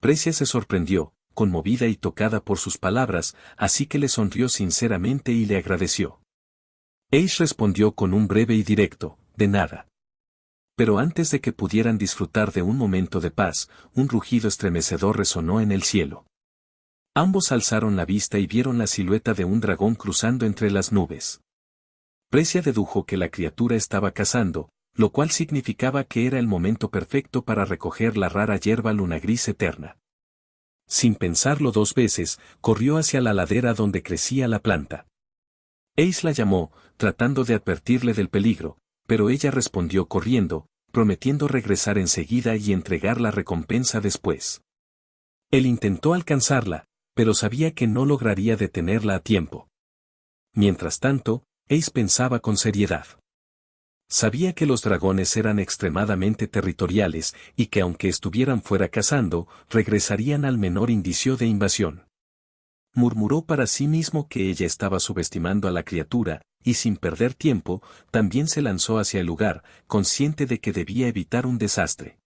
Precia se sorprendió, conmovida y tocada por sus palabras, así que le sonrió sinceramente y le agradeció. Ace respondió con un breve y directo, de nada. Pero antes de que pudieran disfrutar de un momento de paz, un rugido estremecedor resonó en el cielo. Ambos alzaron la vista y vieron la silueta de un dragón cruzando entre las nubes. Precia dedujo que la criatura estaba cazando, lo cual significaba que era el momento perfecto para recoger la rara hierba luna gris eterna. Sin pensarlo dos veces, corrió hacia la ladera donde crecía la planta. Ace la llamó, tratando de advertirle del peligro, pero ella respondió corriendo, prometiendo regresar enseguida y entregar la recompensa después. Él intentó alcanzarla, pero sabía que no lograría detenerla a tiempo. Mientras tanto, Ace pensaba con seriedad. Sabía que los dragones eran extremadamente territoriales y que aunque estuvieran fuera cazando, regresarían al menor indicio de invasión. Murmuró para sí mismo que ella estaba subestimando a la criatura, y sin perder tiempo, también se lanzó hacia el lugar, consciente de que debía evitar un desastre.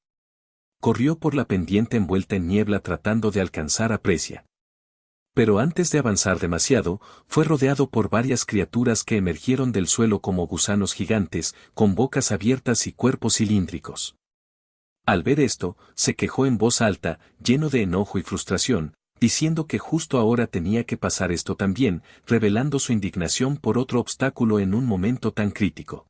Corrió por la pendiente envuelta en niebla tratando de alcanzar a Precia. Pero antes de avanzar demasiado, fue rodeado por varias criaturas que emergieron del suelo como gusanos gigantes, con bocas abiertas y cuerpos cilíndricos. Al ver esto, se quejó en voz alta, lleno de enojo y frustración, diciendo que justo ahora tenía que pasar esto también, revelando su indignación por otro obstáculo en un momento tan crítico.